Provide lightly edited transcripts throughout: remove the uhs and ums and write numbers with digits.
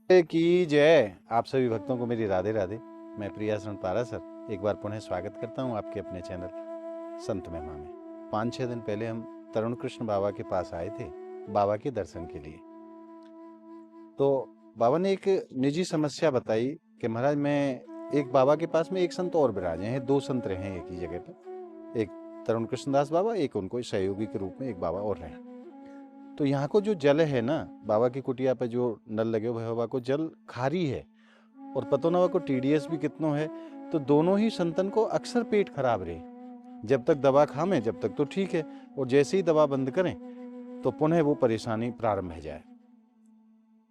की जय। आप सभी भक्तों को मेरी राधे राधे। मैं प्रियाशरण पारा सर एक बार पुनः स्वागत करता हूं आपके अपने चैनल संत महिमा में। 5-6 दिन पहले हम तरुण कृष्ण बाबा के पास आए थे बाबा के दर्शन के लिए। तो बाबा ने एक निजी समस्या बताई कि महाराज मैं एक बाबा के पास में एक संत और विराजे हैं, 2 संत रहे हैं एक ही जगह पर। एक तरुण कृष्णदास बाबा, एक उनको सहयोगी के रूप में एक बाबा और रहे। तो यहाँ को जो जल है ना, बाबा की कुटिया पे जो नल लगे हुए बाबा को जल खारी है और पतो ना को टीडीएस भी कितनो है। तो दोनों ही संतन को अक्सर पेट खराब रहे। जब तक दवा खामें जब तक तो ठीक है, और जैसे ही दवा बंद करें तो पुनः वो परेशानी प्रारंभ हो जाए।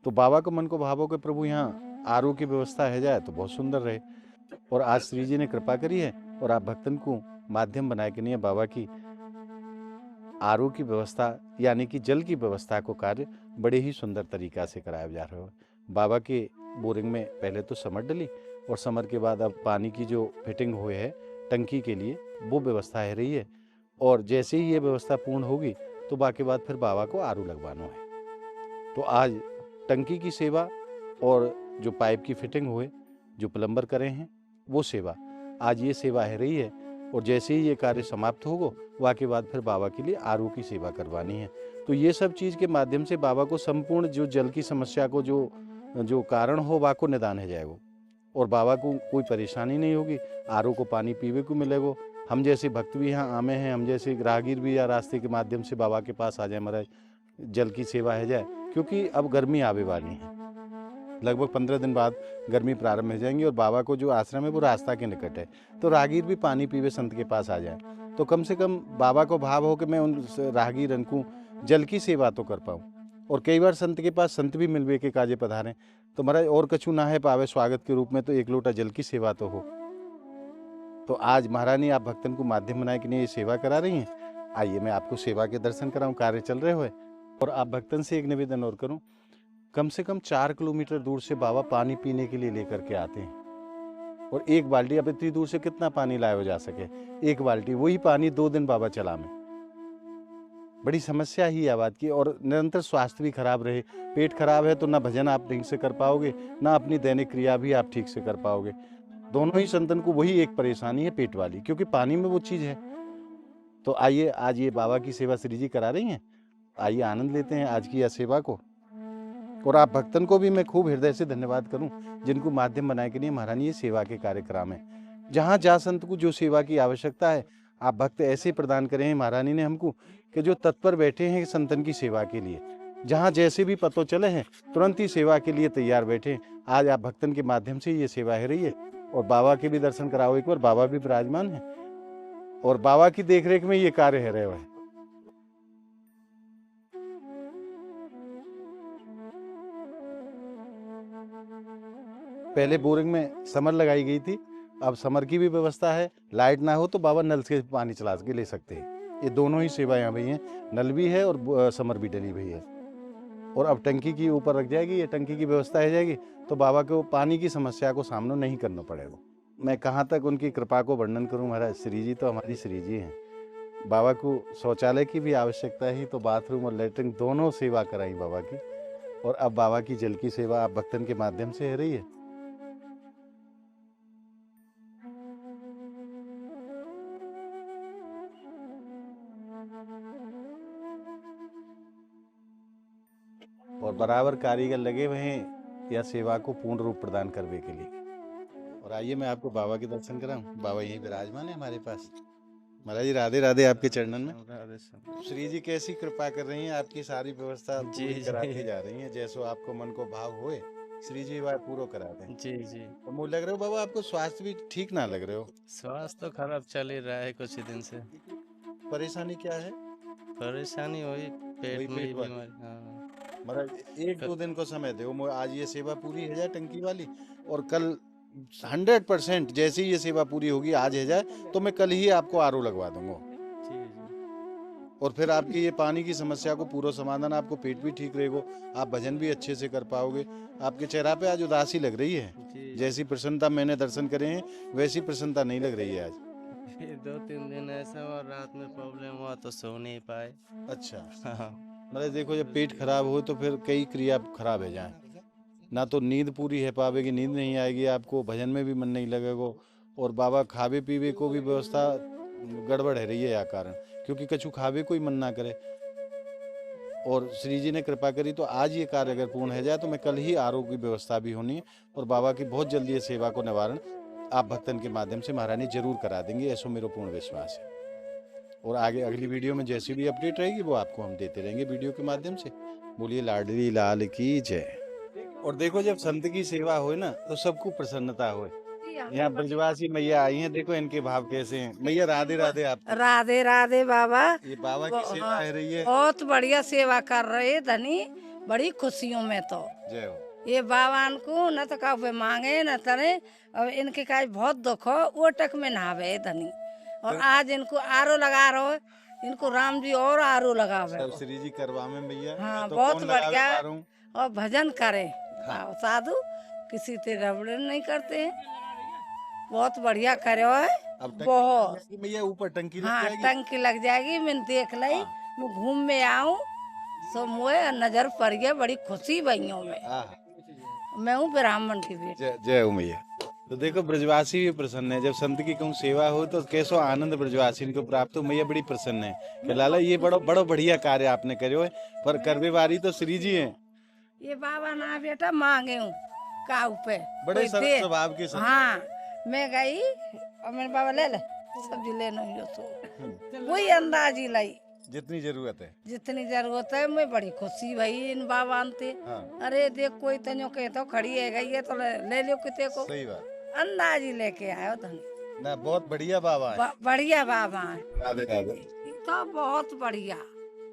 तो बाबा को मन को भावो कि प्रभु यहाँ आरओ की व्यवस्था है जाए तो बहुत सुंदर रहे। और आज श्री जी ने कृपा करी है और आप भक्तन को माध्यम बनाए के लिए बाबा की आरओ की व्यवस्था यानी कि जल की व्यवस्था को कार्य बड़े ही सुंदर तरीका से कराया जा रहा है। बाबा के बोरिंग में पहले तो समर डली और समर के बाद अब पानी की जो फिटिंग हुई है टंकी के लिए वो व्यवस्था है रही है। और जैसे ही ये व्यवस्था पूर्ण होगी तो बाकी बाद फिर बाबा को आरू लगवाना है। तो आज टंकी की सेवा और जो पाइप की फिटिंग हुए जो प्लम्बर करे हैं वो सेवा, आज ये सेवा है रही है। और जैसे ही ये कार्य समाप्त होगा वहाँ के बाद फिर बाबा के लिए आरू की सेवा करवानी है। तो ये सब चीज़ के माध्यम से बाबा को संपूर्ण जो जल की समस्या को जो जो कारण हो वहाँ को निदान हो जाएगा और बाबा को कोई परेशानी नहीं होगी। आरू को पानी पीवे को मिलेगा। हम जैसे भक्त भी यहाँ आमे हैं, हम जैसे राहगीर भी या रास्ते के माध्यम से बाबा के पास आ जाए, महाराज जल की सेवा है जाए। क्योंकि अब गर्मी आवे वाली है, लगभग 15 दिन बाद गर्मी प्रारंभ हो जाएंगी और बाबा को जो आश्रम है वो रास्ता के निकट है। तो राहगीर भी पानी पीवे संत के पास आ जाए तो कम से कम बाबा को भाव हो कि मैं उन राहगीरन को जल की सेवा तो कर पाऊँ। और कई बार संत के पास संत भी मिलवे के काजे पधारें तो महाराज और कछु ना है पावे स्वागत के रूप में तो एक लोटा जल की सेवा तो हो। तो आज महारानी आप भक्तन को माध्यम बनाए के लिए ये सेवा करा रही हैं। आइए मैं आपको सेवा के दर्शन कराऊं, कार्य चल रहे हुए। और आप भक्तन से एक निवेदन और करूं, कम से कम 4 किलोमीटर दूर से बाबा पानी पीने के लिए लेकर के आते हैं। और एक बाल्टी, अब इतनी दूर से कितना पानी लाया जा सके, एक बाल्टी वही पानी 2 दिन बाबा चला में। बड़ी समस्या ही है बात की। और निरंतर स्वास्थ्य भी खराब रहे, पेट खराब है तो ना भजन आप ठीक से कर पाओगे ना अपनी दैनिक क्रिया भी आप ठीक से कर पाओगे। दोनों ही संतन को वही एक परेशानी है पेट वाली, क्योंकि पानी में वो चीज़ है। तो आइए आज ये बाबा की सेवा श्री जी करा रही हैं, आइए आनंद लेते हैं आज की यह सेवा को। और आप भक्तन को भी मैं खूब हृदय से धन्यवाद करूं जिनको माध्यम बनाए के लिए महारानी ये सेवा के कार्यक्रम है। जहाँ जा संत को जो सेवा की आवश्यकता है आप भक्त ऐसे प्रदान करें हैं महारानी ने हमको कि जो तत्पर बैठे हैं संतन की सेवा के लिए। जहाँ जैसे भी पतो चले हैं तुरंत ही सेवा के लिए तैयार बैठे। आज आप भक्तन के माध्यम से ये सेवा है रही है। और बाबा के भी दर्शन कराओ एक बार, बाबा भी विराजमान है और बाबा की देखरेख में ये कार्य है रहे हुए। पहले बोरिंग में समर लगाई गई थी, अब समर की भी व्यवस्था है। लाइट ना हो तो बाबा नल से पानी चला के ले सकते हैं। ये दोनों ही सेवाएं भई हैं, नल भी है और समर भी डली हुई है। और अब टंकी की ऊपर रख जाएगी, ये टंकी की व्यवस्था हो जाएगी तो बाबा को पानी की समस्या को सामना नहीं करना पड़ेगा। मैं कहाँ तक उनकी कृपा को वर्णन करूँ महाराज, श्री जी तो हमारी श्री जी हैं। बाबा को शौचालय की भी आवश्यकता ही तो बाथरूम और लेटरिन दोनों सेवा कराई बाबा की। और अब बाबा की जल की सेवा आप भक्तन के माध्यम से हो रही है। और बराबर कारीगर लगे हुए हैं यह सेवा को पूर्ण रूप प्रदान करने के लिए। और आइए मैं आपको बाबा के दर्शन कराऊं, बाबा यही विराजमान है हमारे पास। महाराज जी राधे राधे आपके चरणन में। राधे श्याम। श्री जी कैसी कृपा कर रही हैं, आपकी सारी व्यवस्था जी पूरी कराती जी जा रही हैं। जैसो आपको मन को भाव होए श्री जी वह पूरा करा दें। जी जी। और मुझे लग रहा हो बाबा आपको स्वास्थ्य भी ठीक ना लग रहे हो। स्वास्थ्य तो खराब चल ही रहा है कुछ ही दिन से। परेशानी क्या है? परेशानी वही वही पेट में ही पेट वाली। बीमारी। हाँ। महाराज एक क- दो दिन को समय दो, आज ये सेवा पूरी हो जाए टंकी वाली और कल 100% जैसे ही ये सेवा पूरी होगी आज है जाए तो मैं कल ही आपको आरओ लगवा दूंगा। जी जी और फिर आपकी ये पानी की समस्या को पूरा समाधान, आपको पेट भी ठीक रहेगा, आप भजन भी अच्छे से कर पाओगे। आपके चेहरा पे आज उदासी लग रही है, जी जैसी प्रसन्नता मैंने दर्शन करे हैं वैसी प्रसन्नता नहीं लग रही है आज। ये 2-3 दिन ऐसा हुआ, रात में प्रॉब्लम हुआ तो सो नहीं पाए। अच्छा, हाँ। मतलब देखो जब पेट खराब हो तो फिर कई क्रिया खराब हो जाए। ना तो नींद पूरी है पावेगी, नींद नहीं आएगी आपको, भजन में भी मन नहीं लगेगा। और बाबा खावे पीवे को भी व्यवस्था गड़बड़ है रही है या कारण, क्योंकि कछु खावे कोई मन ना करे। और श्री जी ने कृपा करी तो आज ये कार्य अगर पूर्ण हो जाए तो मैं कल ही आरोग्य की व्यवस्था भी होनी है, और बाबा की बहुत जल्दी ये सेवा को निवारण आप भक्तन के माध्यम से महारानी जरूर करा देंगे, ऐसा मेरा पूर्ण विश्वास है। और आगे अगली वीडियो में जैसी भी अपडेट रहेगी वो आपको हम देते रहेंगे वीडियो के माध्यम से। बोलिए लाडली लाल की जय। और देखो जब संत की सेवा हो ना तो सबको प्रसन्नता हो। यहाँ ब्रजवासी मैया आई हैं, देखो इनके भाव कैसे हैं। मैया राधे राधे। आप राधे राधे बाबा। ये बाबा की सेवा है रही है, बहुत बढ़िया सेवा कर रहे धनी, बड़ी खुशियों में तो जय हो। ये बाबान को न तो का मांगे न तने, और इनके का बहुत दुख हो वो टक में नहावे धनी। और आज इनको आरो लगा रहो, इनको राम जी और आरो लगावे। सब श्री जी करवा में मैया। हाँ तो बहुत कौन लगावे बढ़िया। आरो? और भजन करे साधु, किसी से रबड़े नहीं करते हैं, बहुत बढ़िया करे है। अब बहुत मैया ऊपर टंकी लग हाँ जाएगी। टंकी लग जाएगी, मैंने देख ली। मैं घूम में आऊँ सो मुझे नजर पड़ गया, बड़ी खुशी भइयों में। मैं हूँ ब्राह्मण की बेटी। जय हो मैया। तो देखो ब्रजवासी भी प्रसन्न है, जब संत की कहूँ सेवा हो तो कैसो आनंद ब्रजवासी को प्राप्त हो। मैया बड़ी प्रसन्न है कि लाला ये बड़ो बढ़िया कार्य आपने करो है, पर करवे वारी तो श्री जी है। ये बाबा ना बेटा मांगे हूँ काऊ पे बड़े सरल स्वभाव के संत। हाँ मैं गई और मेरे बाबा ले सब्जी लेना ही तो कोई अंदाज ही लाई, जितनी जरूरत है जितनी जरूरत है। मैं बड़ी खुशी भाई इन बाबा आनते। हाँ। अरे देख कोई तनियो के तो खड़ी है गई है तो ले लो किते को। सही बात, अंदाज ही लेके आयो धनी ना बहुत बढ़िया बाबा है। बढ़िया बाबा है राधे राधे। तो बहुत बढ़िया,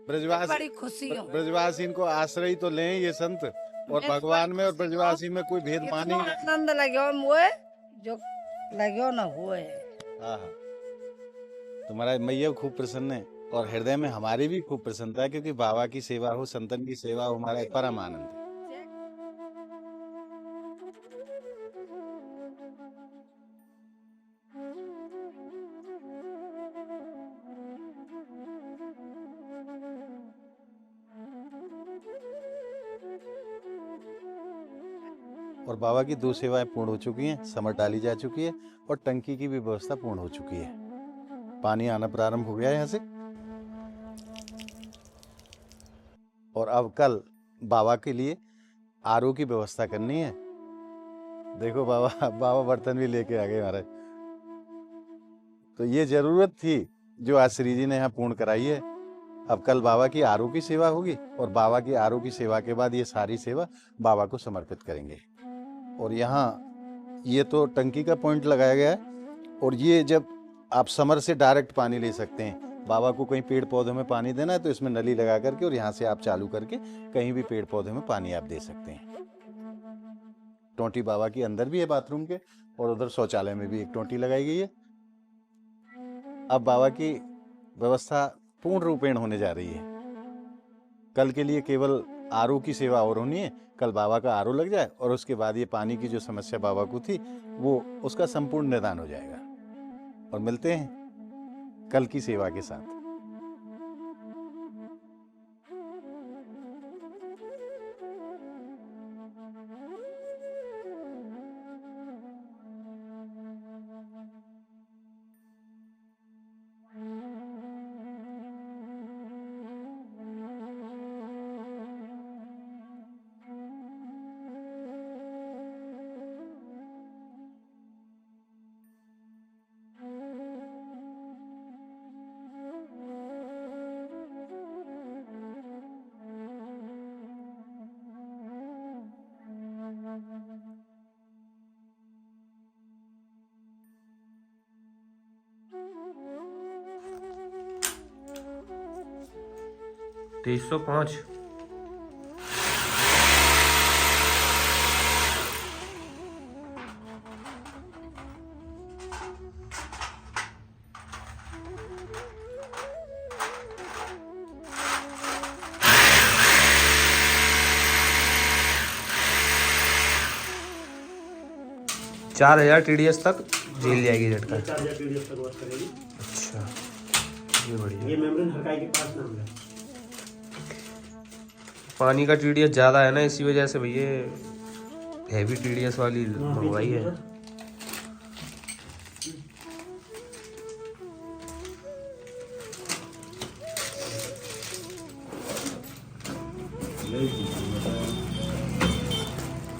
ब्रजवासी बड़ी खुशी हो। ब्रजवासी इनको आश्रय तो लें ये संत, और भगवान में और ब्रजवासी में कोई भेद माने ही नहीं। आनंद लगे मुझे जो लगे न हुए। हाँ हाँ, तुम्हारा मैया खूब प्रसन्न है, और हृदय में हमारी भी खूब प्रसन्नता है, क्योंकि बाबा की सेवा हो, संतन की सेवा हो, हमारा परम आनंद है। और बाबा की 2 सेवाएं पूर्ण हो चुकी हैं, समर डाली जा चुकी है, और टंकी की भी व्यवस्था पूर्ण हो चुकी है। पानी आना प्रारंभ हो गया है यहाँ से। और अब कल बाबा के लिए आरओ की व्यवस्था करनी है। देखो बाबा बर्तन भी लेके आ गए महाराज। तो ये जरूरत थी जो आज श्री जी ने यहाँ पूर्ण कराई है। अब कल बाबा की आरओ की सेवा होगी, और बाबा की आरओ की सेवा के बाद ये सारी सेवा बाबा को समर्पित करेंगे। और यहाँ ये तो टंकी का पॉइंट लगाया गया है, और ये जब आप समर से डायरेक्ट पानी ले सकते हैं। बाबा को कहीं पेड़ पौधों में पानी देना है तो इसमें नली लगा करके, और यहाँ से आप चालू करके कहीं भी पेड़ पौधे में पानी आप दे सकते हैं। टोंटी बाबा की अंदर भी है बाथरूम के, और उधर शौचालय में भी एक टोंटी लगाई गई है। अब बाबा की व्यवस्था पूर्ण रूपेण होने जा रही है। कल के लिए केवल आरओ की सेवा और होनी है। कल बाबा का आरओ लग जाए, और उसके बाद ये पानी की जो समस्या बाबा को थी वो उसका संपूर्ण निदान हो जाएगा। और मिलते हैं कल की सेवा के साथ। तेईस 105। चार 4000 TDS तक झेल जाएगी झटका। 4000 TDS तक वर्क करेगी। अच्छा, ये बढ़िया। ये मेम्ब्रेन हरकाई के पास नाम है। पानी का TDS ज़्यादा है ना, इसी वजह से भैया हैवी टीडीएस वाली मंगवाई है।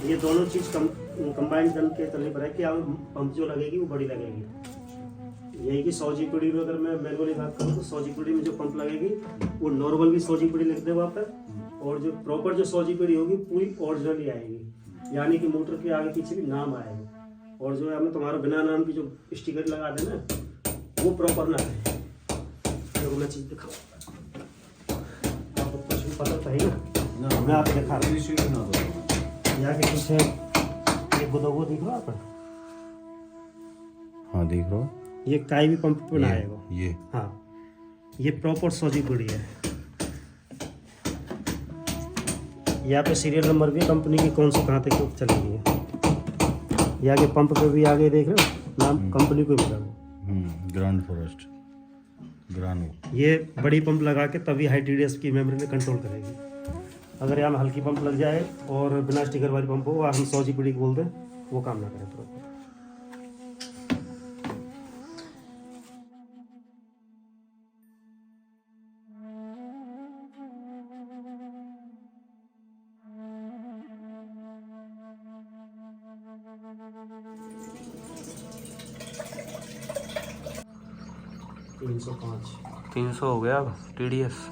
ये दोनों चीज कंबाइन करके चलनी पड़ेगी। अब पंप जो लगेगी वो बड़ी लगेगी। यही कि 100 जीपीडी में अगर मैं मैनुअली बात करूँ तो 100 जीपीडी में जो पंप लगेगी वो नॉर्मल भी 100 जीपीडी लिख दे वहाँ पर, और जो प्रॉपर जो 100 जीपीडी होगी पूरी ओरिजिनल ही आएगी, यानी कि मोटर के आगे पीछे भी नाम आएगा। और जो है हमें तुम्हारा बिना नाम की जो स्टिकर लगा देना वो प्रॉपर ना है। देखो मैं चीज दिखाऊँ, आपको कुछ भी पता तो है ना, मैं आपको दिखा रहा हूँ। यहाँ के पीछे एक गोदोगो दिख रहा है आपको? हाँ देख रहा हूँ। ये काई भी पंप पे ना आएगा। ये हाँ, ये प्रॉपर 100 जीपीडी है। यहाँ पे सीरियल नंबर भी कंपनी की कौन सी कहाँ तक चलेगी है। यहाँ के पंप पे भी आगे देख रहे हो नाम कंपनी को मिला हुआ। Grand forest grand. ये बड़ी पंप लगा के तभी हाई टीडीएस की मेमोरी में कंट्रोल करेगी। अगर यहाँ में हल्की पंप लग जाए और बिना स्टिकर वाली पंप हो और हम 100 जीपीडी बोल दें वो काम ना करें प्रॉपर। $305 300 हो गया अब टीडीएस।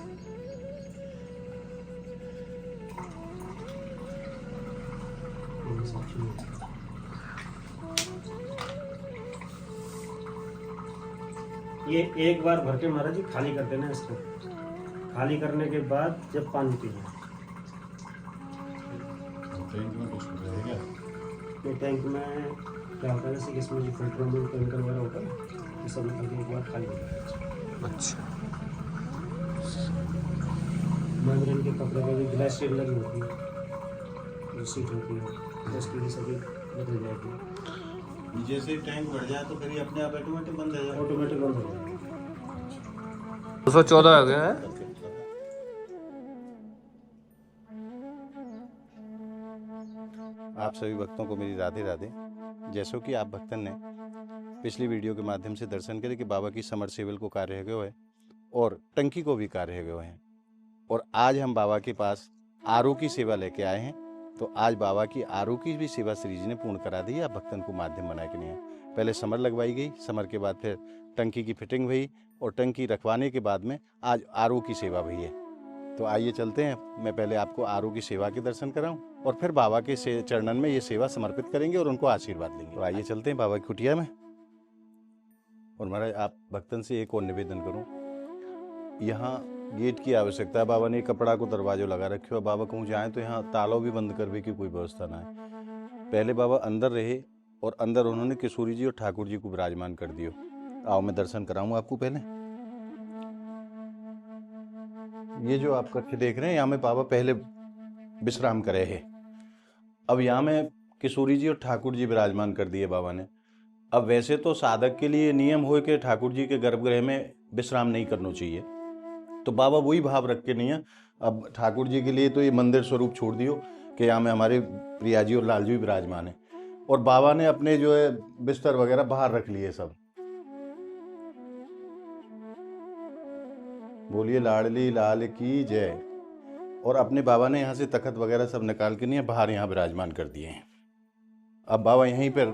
ये एक बार भर के महाराज जी खाली कर देना इसको। खाली करने के बाद जब पानी पीना तो टैंक में क्या होता है, जैसे कि इसमें जो फिल्टर में केमिकल वगैरह होता है ये सब निकल के एक बार खाली होता है। अच्छा, मैंने के कपड़े पे भी ग्लास शीट लगी होती है, जो सीट होती है उसकी भी सभी बदल जाएगी। जैसे ही टैंक बढ़ जाए तो फिर ये अपने आप ऑटोमेटिक बंद हो जाए। ऑटोमेटिक बंद हो जाएगा। 214 हो गया है। आप सभी भक्तों को मेरी राधे राधे। जैसो कि आप भक्तन ने पिछली वीडियो के माध्यम से दर्शन करे कि बाबा की समरसेबल को कार्य हो है और टंकी को भी कार्य हो है, और आज हम बाबा के पास आरओ की सेवा लेके आए हैं। तो आज बाबा की आरओ की भी सेवा श्री जी ने पूर्ण करा दी है। आप भक्तन को माध्यम बना के नहीं है। पहले समर लगवाई गई, समर के बाद फिर टंकी की फिटिंग हुई और टंकी रखवाने के बाद में आज आरओ की सेवा हुई है। तो आइए चलते हैं, मैं पहले आपको आरओ की सेवा के दर्शन कराऊं और फिर बाबा के चरणन में ये सेवा समर्पित करेंगे और उनको आशीर्वाद देंगे। तो आइए चलते हैं बाबा की कुटिया में। और महाराज आप भक्तन से एक और निवेदन करूं, यहाँ गेट की आवश्यकता है। बाबा ने कपड़ा को दरवाजो लगा रखे हो, बाबा कहूँ जाए तो यहाँ तालों भी बंद करने की कोई व्यवस्था ना है। पहले बाबा अंदर रहे और अंदर उन्होंने किशोरी जी और ठाकुर जी को विराजमान कर दियो। आओ मैं दर्शन कराऊं आपको। पहले ये जो आप कक्ष देख रहे हैं, यहाँ में बाबा पहले विश्राम करे है। अब यहाँ में किशोरी जी और ठाकुर जी विराजमान कर दिए बाबा ने। अब वैसे तो साधक के लिए नियम हो कि ठाकुर जी के गर्भगृह में विश्राम नहीं करना चाहिए, तो बाबा वही भाव रख के नहीं है। अब ठाकुर जी के लिए तो ये मंदिर स्वरूप छोड़ दियो कि यहाँ में हमारे प्रिया जी और लाल जी विराजमान है, और बाबा ने अपने जो है बिस्तर वगैरह बाहर रख लिए सब। बोलिए लाडली लाल की जय। और अपने बाबा ने यहाँ से तखत वगैरह सब निकाल के नहीं बाहर यहाँ विराजमान कर दिए हैं। अब बाबा यहीं पर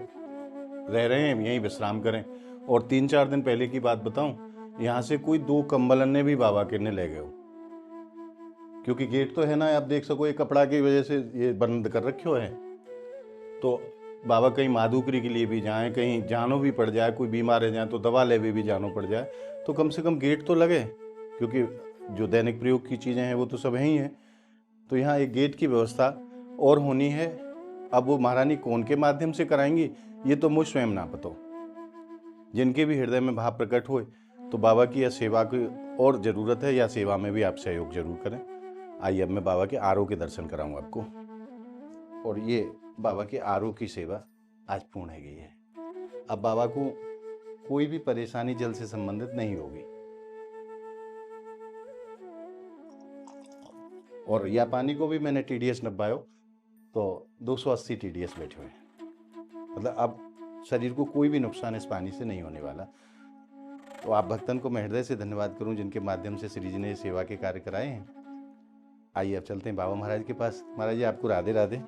रह रहे हैं, यहीं विश्राम करें। और 3-4 दिन पहले की बात बताऊं, यहाँ से कोई 2 कंबल ने भी बाबा के ने ले गए हो, क्योंकि गेट तो है ना, आप देख सको ये कपड़ा की वजह से ये बंद कर रखे हो है। तो बाबा कहीं माधुकरी के लिए भी जाएं, कहीं जानो भी पड़ जाए, कोई बीमार है जाए तो दवा ले भी जानो पड़ जाए, तो कम से कम गेट तो लगे, क्योंकि जो दैनिक प्रयोग की चीज़ें हैं वो तो सब यहीं हैं। तो यहाँ एक गेट की व्यवस्था और होनी है। अब वो महारानी कौन के माध्यम से कराएंगी ये तो मुझ स्वयं ना पतो। जिनके भी हृदय में भाव प्रकट होए तो बाबा की यह सेवा की और ज़रूरत है, या सेवा में भी आप सहयोग जरूर करें। आइए अब मैं बाबा के आरओ के दर्शन कराऊँ आपको। और ये बाबा के आरओ की सेवा आज पूर्ण हो गई है। अब बाबा को कोई भी परेशानी जल से संबंधित नहीं होगी। और या पानी को भी मैंने टीडीएस नब्बायो, तो 280 TDS बैठे हुए हैं। मतलब अब शरीर को कोई भी नुकसान इस पानी से नहीं होने वाला। तो आप भक्तन को मैं हृदय से धन्यवाद करूं जिनके माध्यम से श्री जी ने सेवा के कार्य कराए हैं। आइए अब चलते हैं बाबा महाराज के पास। महाराज जी आपको राधे राधे।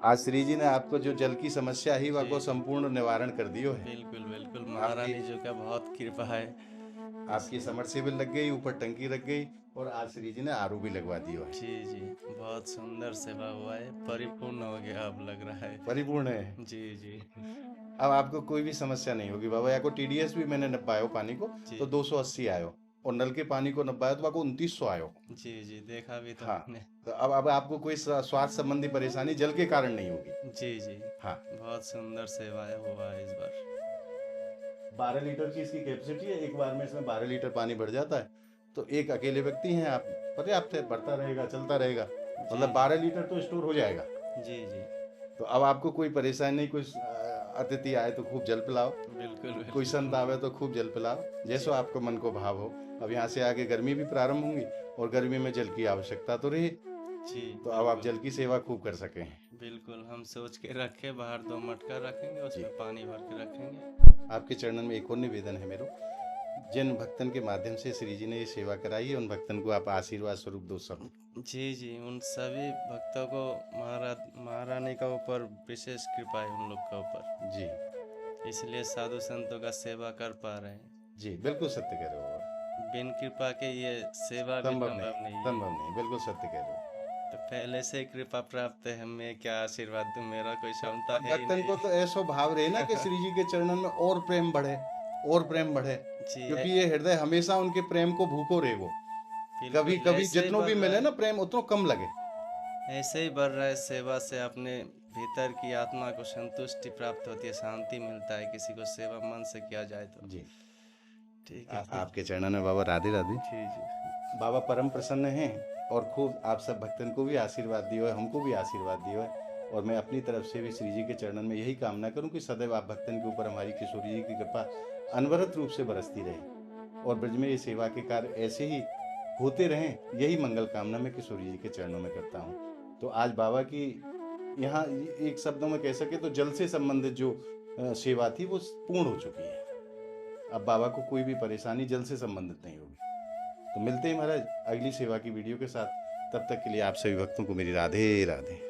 आज श्री जी ने आपको जो जल की समस्या ही वह को संपूर्ण निवारण कर दियो है। बिल्कुल बिल्कुल, महारानी जी का बहुत कृपा है। आपकी समरसेबल लग गई, ऊपर टंकी लग गई और आज श्री जी ने आरओ भी लगवा दियो है। जी जी, बहुत सुंदर सेवा हुआ है, परिपूर्ण हो गया अब लग रहा है। परिपूर्ण है। जी जी अब आपको कोई भी समस्या नहीं होगी बाबा। या को TDS भी मैंने नब्बायो पानी को जी। तो 280 आयो और नल के पानी को नब्बायो तो आपको 2900 आयो। जी जी, देखा भी तो हाँ। मैंने। तो अब आपको कोई स्वास्थ्य संबंधी परेशानी जल के कारण नहीं होगी। जी जी हाँ। बहुत सुंदर सेवा हुआ है इस बार। 12 लीटर की इसकी कैपेसिटी है। एक बार में इसमें 12 लीटर पानी भर जाता है। तो एक अकेले व्यक्ति हैं आप, पर्याप्त है, बढ़ता रहेगा, चलता रहेगा। मतलब 12 लीटर तो स्टोर हो जाएगा। जी जी तो अब आपको कोई परेशानी नहीं। कोई अतिथि आए तो खूब जल पिलाओ, बिल्कुल कोई संत आवे तो खूब जल पिलाओ, जैसो आपको मन को भाव हो। अब यहाँ से आगे गर्मी भी प्रारंभ होंगी और गर्मी में जल की आवश्यकता तो रही। जी, तो अब आप जल की सेवा खूब कर सकें। बिल्कुल हम सोच के रखे, बाहर 2 मटका रखेंगे, उसमें पानी भर के रखेंगे। आपके चरणन में एक और निवेदन है मेरा। जिन भक्तन के माध्यम से श्री जी ने ये सेवा कराई है उन भक्तन को आप आशीर्वाद स्वरूप दो सब। जी जी, उन सभी भक्तों को महारानी का ऊपर विशेष कृपा है, उन लोग के ऊपर। जी इसलिए साधु संतों का सेवा कर पा रहे हैं। जी, बिल्कुल सत्य कह रहे हो। बिन कृपा के ये सेवा भी संभव संभव नहीं, नहीं है। संभव नहीं, बिल्कुल सत्य कह रहे हो। तो पहले से कृपा प्राप्त है, हमें क्या आशीर्वाद दूं, मेरा कोई क्षमता है ही भक्तन को नहीं। तो ऐसा भाव रहे ना कि श्री जी के चरणन में और प्रेम बढ़े, और प्रेम बढ़े, जी, क्योंकि ये हृदय हमेशा उनके प्रेम को भूखो रहे। वो बिल्कुल कभी कभी ऐसे ही जितनों भी बढ़ मिले रहा ना प्रेम उतना कम लगे। है, ऐसे ही बढ़ रहा है। सेवा से अपने भीतर की आत्मा को संतुष्टि प्राप्त होती है, शांति मिलता है, किसी को सेवा मन से किया जाए तो। जी ठीक है। आपके चरणन में बाबा राधे राधे। जी जी बाबा परम प्रसन्न हैं और खूब आप सब भक्तन को भी आशीर्वाद दियो है, हमको भी आशीर्वाद दियो है। और मैं अपनी तरफ से भी श्री जी के चरणन में यही कामना करूं कि सदैव आप भक्तन के ऊपर हमारी किशोरी जी की कृपा अनवरत रूप से बरसती रहे और ब्रज में ये सेवा के कार्य ऐसे ही होते रहें। यही मंगल कामना मैं किशोरी जी के चरणों में करता हूँ। तो आज बाबा की यहाँ एक शब्दों में कह सके तो जल से संबंधित जो सेवा थी वो पूर्ण हो चुकी है। अब बाबा को कोई भी परेशानी जल से संबंधित नहीं होगी। तो मिलते हैं महाराज अगली सेवा की वीडियो के साथ। तब तक के लिए आप सभी भक्तों को मेरी राधे राधे।